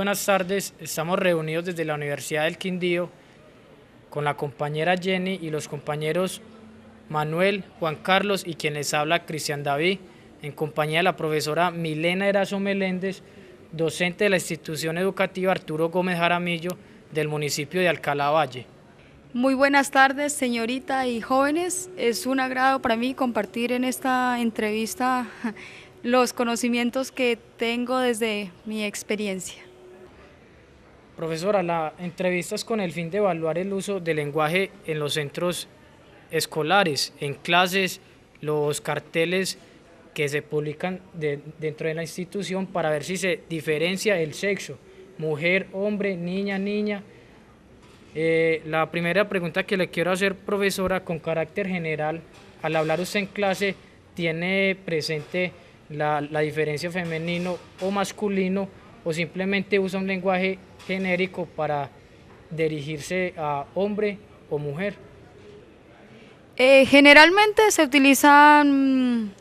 buenas tardes, estamos reunidos desde la Universidad del Quindío con la compañera Jenny y los compañeros Manuel, Juan Carlos y quien les habla Cristian David, en compañía de la profesora Milena Erazo Meléndez, docente de la institución educativa Arturo Gómez Jaramillo del municipio de Alcalá Valle. Muy buenas tardes, señorita y jóvenes. Es un agrado para mí compartir en esta entrevista los conocimientos que tengo desde mi experiencia. Profesora, la entrevista es con el fin de evaluar el uso del lenguaje en los centros escolares, en clases, los carteles que se publican dentro de la institución para ver si se diferencia el sexo, mujer, hombre, niña, niña. La primera pregunta que le quiero hacer, profesora, con carácter general, al hablar usted en clase, ¿tiene presente la diferencia femenino o masculino o simplemente usa un lenguaje genérico para dirigirse a hombre o mujer? Generalmente se utilizan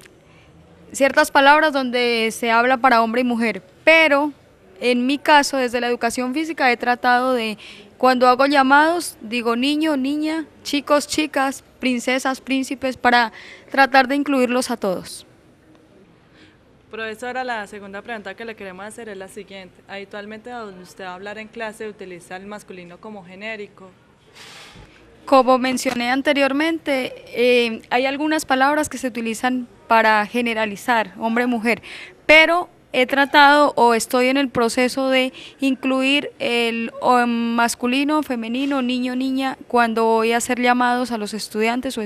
ciertas palabras donde se habla para hombre y mujer, pero en mi caso, desde la educación física, he tratado de, cuando hago llamados, digo niño, niña, chicos, chicas, princesas, príncipes, para tratar de incluirlos a todos. Profesora, la segunda pregunta que le queremos hacer es la siguiente. Habitualmente, donde usted va a hablar en clase, utiliza el masculino como genérico. Como mencioné anteriormente, hay algunas palabras que se utilizan para generalizar hombre-mujer, pero he tratado o estoy en el proceso de incluir el masculino, femenino, niño, niña, cuando voy a hacer llamados a los estudiantes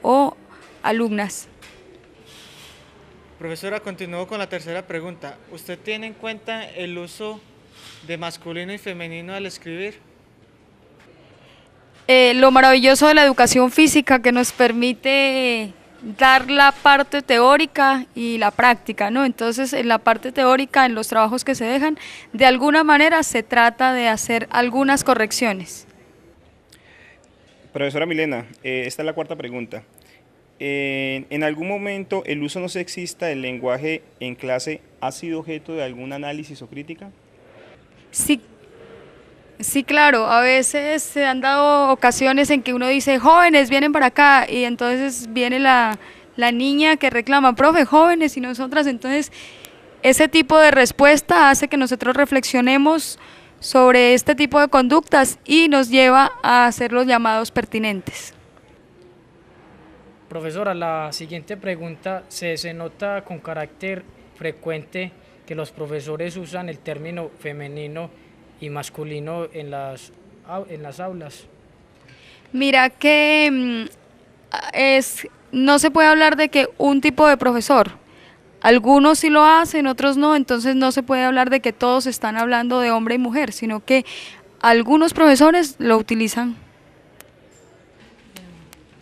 o alumnas. Profesora, continúo con la tercera pregunta. ¿Usted tiene en cuenta el uso de masculino y femenino al escribir? Lo maravilloso de la educación física que nos permite dar la parte teórica y la práctica, ¿no? Entonces, en la parte teórica, en los trabajos que se dejan, de alguna manera se trata de hacer algunas correcciones. Profesora Milena, esta es la cuarta pregunta. ¿En algún momento el uso no sexista del lenguaje en clase ha sido objeto de algún análisis o crítica? Sí, claro, a veces se han dado ocasiones en que uno dice, jóvenes, vienen para acá, y entonces viene la niña que reclama, profe, jóvenes y nosotras, entonces ese tipo de respuesta hace que nosotros reflexionemos sobre este tipo de conductas y nos lleva a hacer los llamados pertinentes. Profesora, la siguiente pregunta, se nota con carácter frecuente que los profesores usan el término femenino y masculino en las aulas. Mira que no se puede hablar de que un tipo de profesor, algunos sí lo hacen, otros no, entonces no se puede hablar de que todos están hablando de hombre y mujer, sino que algunos profesores lo utilizan.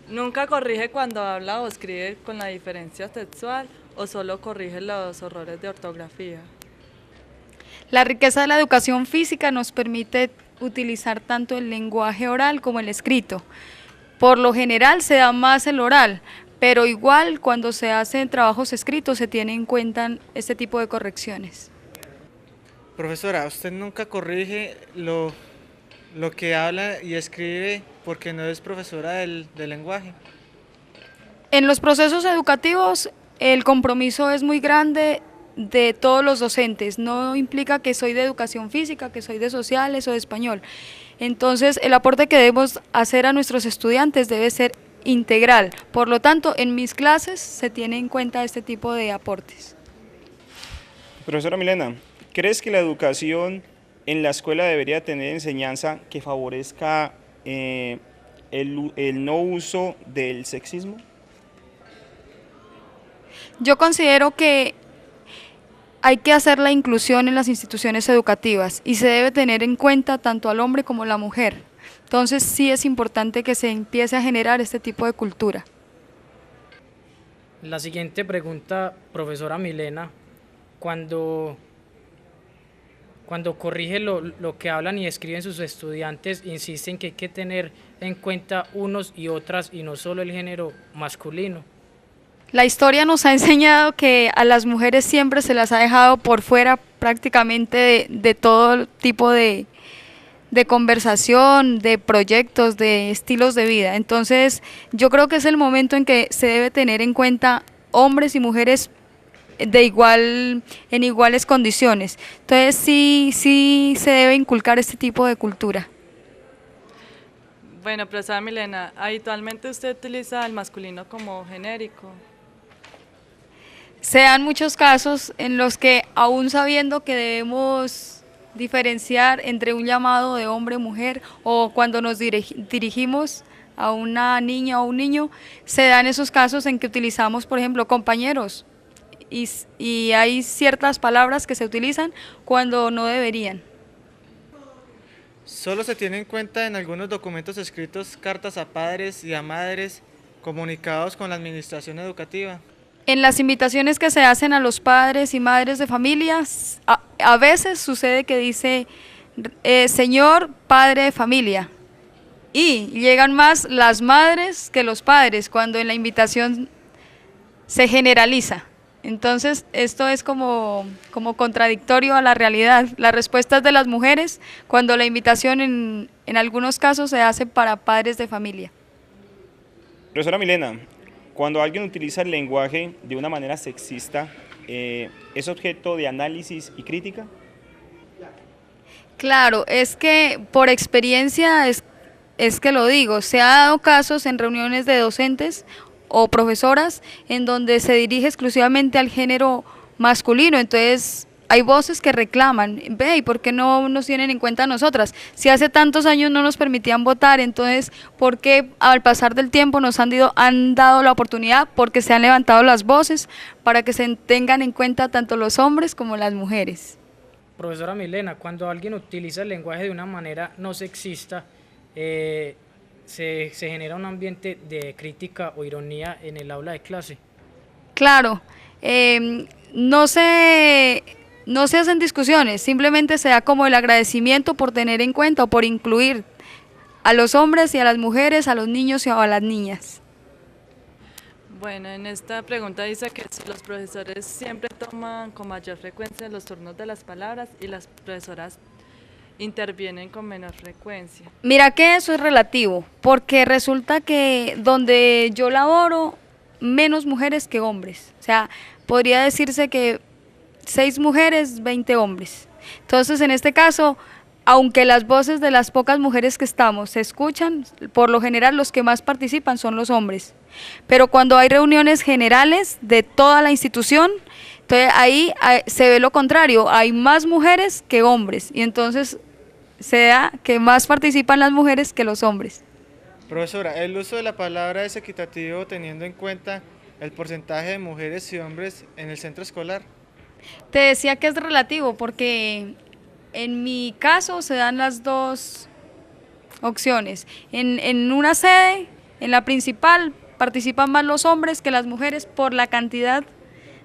¿Nunca corrige cuando habla o escribe con la diferencia sexual o solo corrige los errores de ortografía? La riqueza de la educación física nos permite utilizar tanto el lenguaje oral como el escrito. Por lo general se da más el oral, pero igual cuando se hacen trabajos escritos se tiene en cuenta este tipo de correcciones. Profesora, ¿usted nunca corrige lo que habla y escribe porque no es profesora del lenguaje? En los procesos educativos el compromiso es muy grande de todos los docentes, no implica que soy de educación física, que soy de sociales o de español. Entonces el aporte que debemos hacer a nuestros estudiantes debe ser integral, por lo tanto en mis clases se tiene en cuenta este tipo de aportes. Profesora Milena, ¿crees que la educación en la escuela debería tener enseñanza que favorezca el no uso del sexismo? Yo considero que hay que hacer la inclusión en las instituciones educativas y se debe tener en cuenta tanto al hombre como a la mujer. Entonces sí es importante que se empiece a generar este tipo de cultura. La siguiente pregunta, profesora Milena, cuando corrige lo que hablan y escriben sus estudiantes, insisten que hay que tener en cuenta unos y otras y no solo el género masculino. La historia nos ha enseñado que a las mujeres siempre se las ha dejado por fuera prácticamente de todo tipo de conversación, de proyectos, de estilos de vida. Entonces, yo creo que es el momento en que se debe tener en cuenta hombres y mujeres en iguales condiciones. Entonces, sí se debe inculcar este tipo de cultura. Bueno, profesora Milena, habitualmente usted utiliza el masculino como genérico. Se dan muchos casos en los que, aún sabiendo que debemos diferenciar entre un llamado de hombre o mujer, o cuando nos dirigimos a una niña o un niño, se dan esos casos en que utilizamos, por ejemplo, compañeros, y hay ciertas palabras que se utilizan cuando no deberían. Solo se tiene en cuenta en algunos documentos escritos cartas a padres y a madres comunicados con la administración educativa. En las invitaciones que se hacen a los padres y madres de familias, a veces sucede que dice, señor padre de familia, y llegan más las madres que los padres cuando en la invitación se generaliza. Entonces, esto es como contradictorio a la realidad. Las respuestas de las mujeres cuando la invitación en algunos casos se hace para padres de familia. Profesora Milena, cuando alguien utiliza el lenguaje de una manera sexista, ¿es objeto de análisis y crítica? Claro, es que por experiencia es que lo digo, se ha dado casos en reuniones de docentes o profesoras en donde se dirige exclusivamente al género masculino, entonces hay voces que reclaman, ve, ¿y por qué no nos tienen en cuenta a nosotras? Si hace tantos años no nos permitían votar, entonces, ¿por qué al pasar del tiempo nos han dado la oportunidad? Porque se han levantado las voces para que se tengan en cuenta tanto los hombres como las mujeres. Profesora Milena, cuando alguien utiliza el lenguaje de una manera no sexista, se genera un ambiente de crítica o ironía en el aula de clase. Claro, no se hacen discusiones, simplemente se da como el agradecimiento por tener en cuenta o por incluir a los hombres y a las mujeres, a los niños y a las niñas. Bueno, en esta pregunta dice que los profesores siempre toman con mayor frecuencia los turnos de las palabras y las profesoras intervienen con menor frecuencia. Mira que eso es relativo, porque resulta que donde yo laboro, menos mujeres que hombres. O sea, podría decirse que 6 mujeres, 20 hombres. Entonces, en este caso, aunque las voces de las pocas mujeres que estamos se escuchan, por lo general los que más participan son los hombres. Pero cuando hay reuniones generales de toda la institución, entonces ahí se ve lo contrario, hay más mujeres que hombres, y entonces se da que más participan las mujeres que los hombres. Profesora, ¿el uso de la palabra es equitativo teniendo en cuenta el porcentaje de mujeres y hombres en el centro escolar? Te decía que es relativo porque en mi caso se dan las dos opciones. En una sede, en la principal, participan más los hombres que las mujeres por la cantidad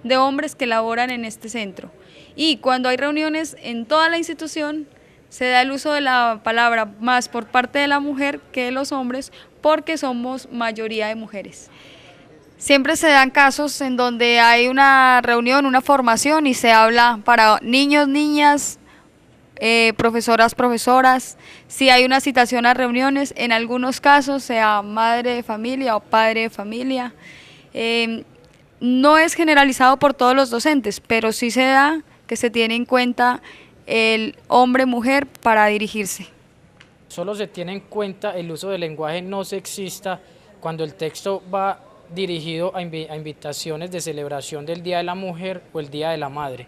de hombres que laboran en este centro. Y cuando hay reuniones en toda la institución, se da el uso de la palabra más por parte de la mujer que de los hombres porque somos mayoría de mujeres. Siempre se dan casos en donde hay una reunión, una formación y se habla para niños, niñas, profesoras, profesoras. Si hay una citación a reuniones, en algunos casos sea madre de familia o padre de familia. No es generalizado por todos los docentes, pero sí se da que se tiene en cuenta el hombre-mujer para dirigirse. Solo se tiene en cuenta el uso del lenguaje no sexista cuando el texto va dirigido a invitaciones de celebración del Día de la Mujer o el Día de la Madre.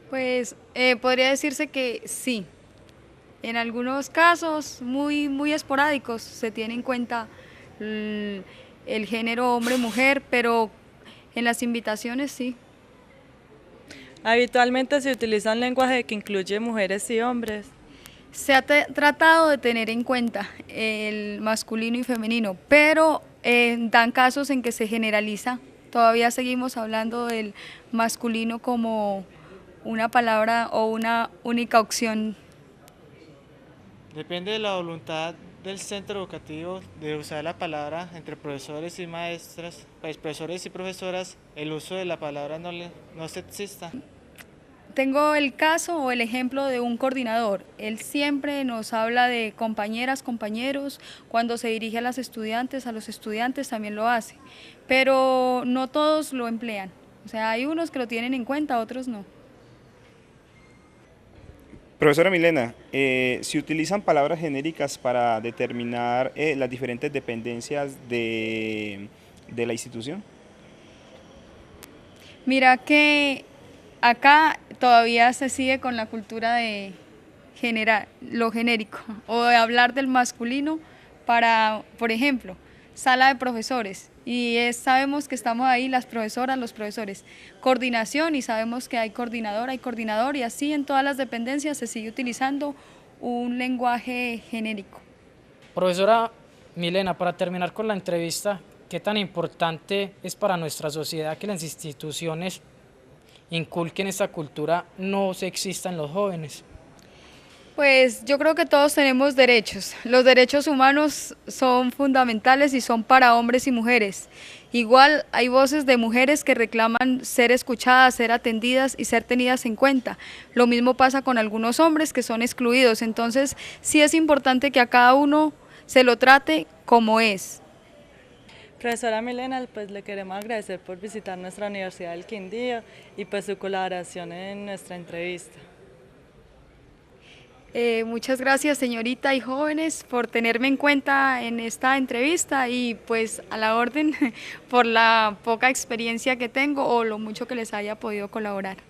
Pues podría decirse que sí. En algunos casos muy esporádicos se tiene en cuenta el género hombre-mujer, pero en las invitaciones sí. Habitualmente se utiliza un lenguaje que incluye mujeres y hombres. Se ha tratado de tener en cuenta el masculino y femenino, pero dan casos en que se generaliza. Todavía seguimos hablando del masculino como una palabra o una única opción. Depende de la voluntad del centro educativo de usar la palabra entre profesores y maestras, pues profesores y profesoras, el uso de la palabra no es sexista. Tengo el caso o el ejemplo de un coordinador. Él siempre nos habla de compañeras, compañeros. Cuando se dirige a las estudiantes, a los estudiantes también lo hace. Pero no todos lo emplean. O sea, hay unos que lo tienen en cuenta, otros no. Profesora Milena, ¿se utilizan palabras genéricas para determinar las diferentes dependencias de la institución? Mira que acá todavía se sigue con la cultura de generar lo genérico o de hablar del masculino para, por ejemplo, sala de profesores sabemos que estamos ahí las profesoras, los profesores, coordinación y sabemos que hay coordinador y así en todas las dependencias se sigue utilizando un lenguaje genérico. Profesora Milena, para terminar con la entrevista, ¿qué tan importante es para nuestra sociedad que las instituciones inculquen esta cultura no sexista en los jóvenes? Pues yo creo que todos tenemos derechos. Los derechos humanos son fundamentales y son para hombres y mujeres. Igual hay voces de mujeres que reclaman ser escuchadas, ser atendidas y ser tenidas en cuenta. Lo mismo pasa con algunos hombres que son excluidos. Entonces sí es importante que a cada uno se lo trate como es. Profesora Milena, pues le queremos agradecer por visitar nuestra Universidad del Quindío y pues su colaboración en nuestra entrevista. Muchas gracias señorita y jóvenes por tenerme en cuenta en esta entrevista y pues a la orden por la poca experiencia que tengo o lo mucho que les haya podido colaborar.